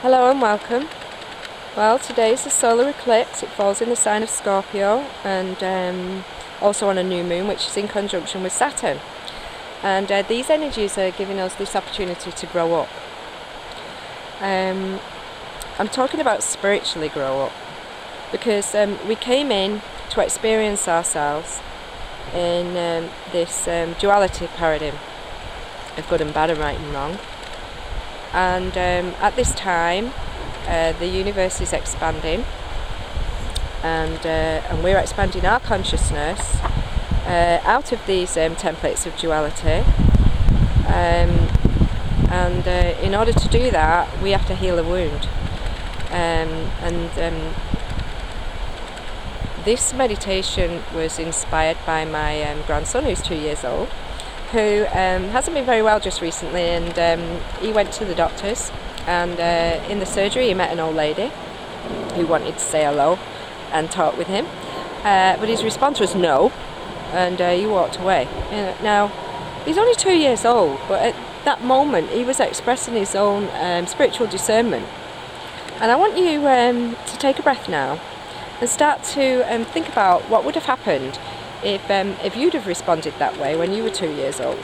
Hello and welcome. Well, today is the solar eclipse. It falls in the sign of Scorpio and also on a new moon, which is in conjunction with Saturn. And these energies are giving us this opportunity to grow up. I'm talking about spiritually grow up, because we came in to experience ourselves in this duality paradigm of good and bad and right and wrong. And at this time, the universe is expanding, and we're expanding our consciousness out of these templates of duality. In order to do that, we have to heal a wound. This meditation was inspired by my grandson, who's 2 years old, who hasn't been very well just recently, and he went to the doctors, and in the surgery he met an old lady who wanted to say hello and talk with him, but his response was no, and he walked away. Now, he's only 2 years old, but at that moment he was expressing his own spiritual discernment. And I want you to take a breath now and start to think about what would have happened if you'd have responded that way when you were 2 years old.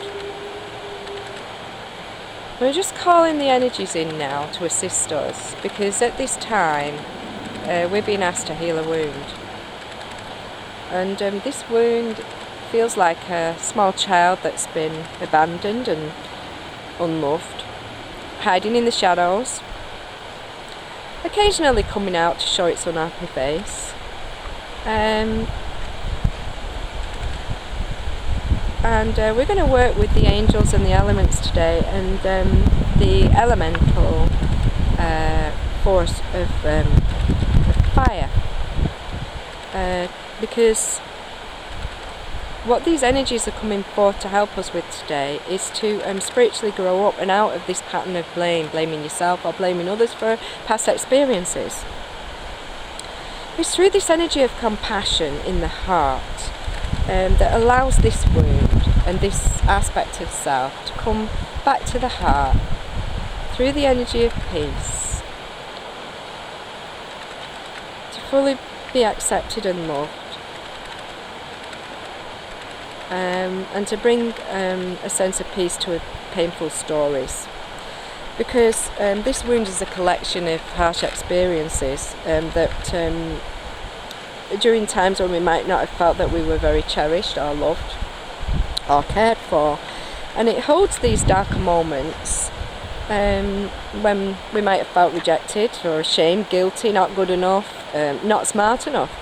We're just calling the energies in now to assist us, because at this time we're being asked to heal a wound. And this wound feels like a small child that's been abandoned and unloved, hiding in the shadows, occasionally coming out to show its unhappy face. And we're going to work with the angels and the elements today, and the elemental force of fire, because what these energies are coming forth to help us with today is to spiritually grow up and out of this pattern of blaming yourself or blaming others for past experiences. It's through this energy of compassion in the heart that allows this wound and this aspect of self to come back to the heart through the energy of peace, to fully be accepted and loved, and to bring a sense of peace to painful stories. Because this wound is a collection of harsh experiences that during times when we might not have felt that we were very cherished or loved or cared for. And it holds these darker moments when we might have felt rejected or ashamed, guilty, not good enough, not smart enough,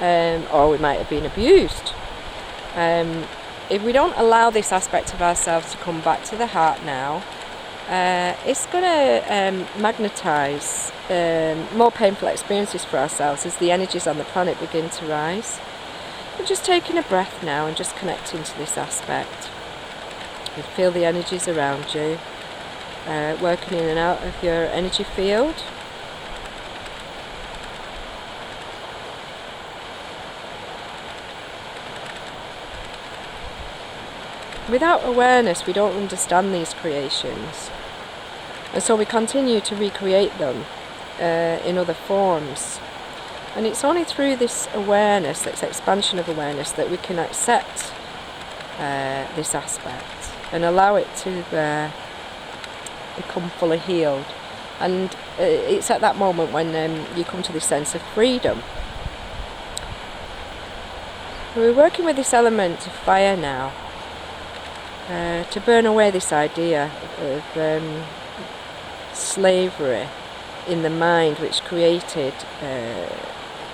or we might have been abused. If we don't allow this aspect of ourselves to come back to the heart now, it's going to magnetise more painful experiences for ourselves as the energies on the planet begin to rise. We're just taking a breath now and just connecting to this aspect. You feel the energies around you, working in and out of your energy field. Without awareness, we don't understand these creations, and so we continue to recreate them in other forms. And it's only through this awareness, this expansion of awareness, that we can accept this aspect and allow it to become fully healed. And it's at that moment when you come to this sense of freedom. We're working with this element of fire now, to burn away this idea of slavery in the mind which created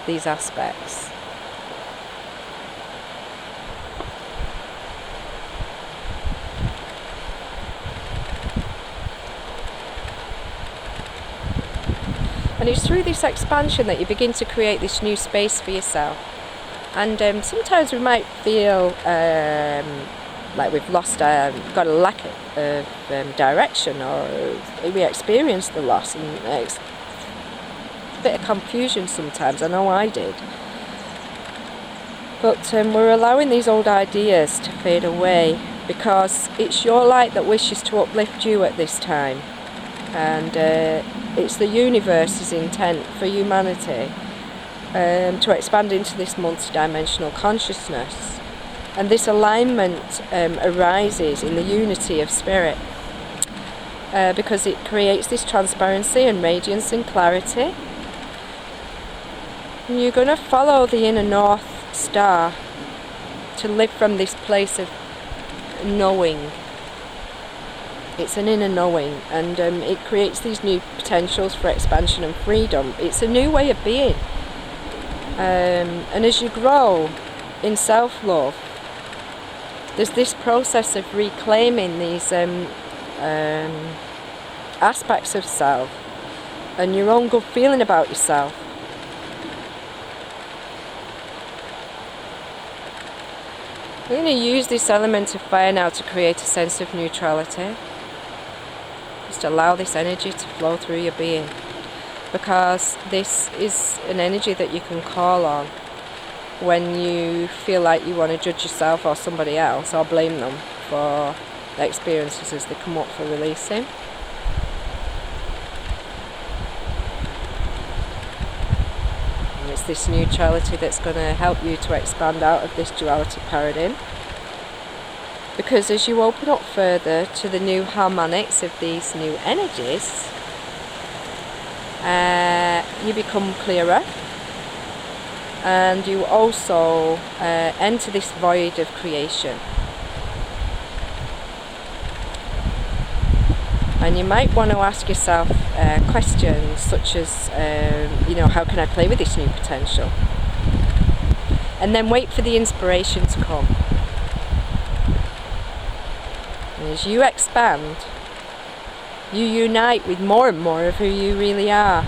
these aspects. And it's through this expansion that you begin to create this new space for yourself. And sometimes we might feel like we've got a lack of direction, or we experience the loss, and it's a bit of confusion sometimes. I know I did. But we're allowing these old ideas to fade away, because it's your light that wishes to uplift you at this time. and it's the universe's intent for humanity to expand into this multidimensional consciousness. And this alignment arises in the unity of spirit, because it creates this transparency and radiance and clarity. And you're going to follow the inner North Star to live from this place of knowing. It's an inner knowing, and it creates these new potentials for expansion and freedom. It's a new way of being. And as you grow in self-love, there's this process of reclaiming these aspects of self and your own good feeling about yourself. We're going to use this element of fire now to create a sense of neutrality. Just allow this energy to flow through your being, because this is an energy that you can call on when you feel like you want to judge yourself or somebody else, or blame them for the experiences as they come up for releasing. And it's this neutrality that's going to help you to expand out of this duality paradigm. Because as you open up further to the new harmonics of these new energies, you become clearer, and you also enter this void of creation. And you might want to ask yourself questions such as, how can I play with this new potential? And then wait for the inspiration to come. And as you expand, you unite with more and more of who you really are.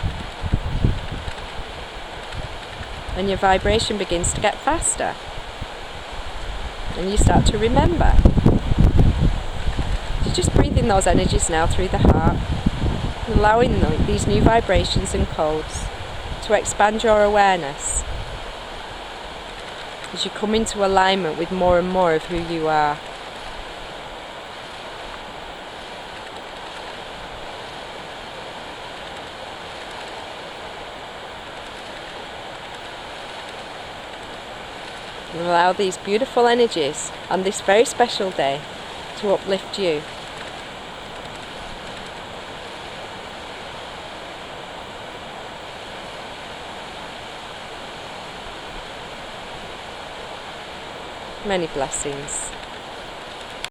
And your vibration begins to get faster. And you start to remember. So just breathe in those energies now through the heart, allowing these new vibrations and codes to expand your awareness as you come into alignment with more and more of who you are. And allow these beautiful energies on this very special day to uplift you. Many blessings.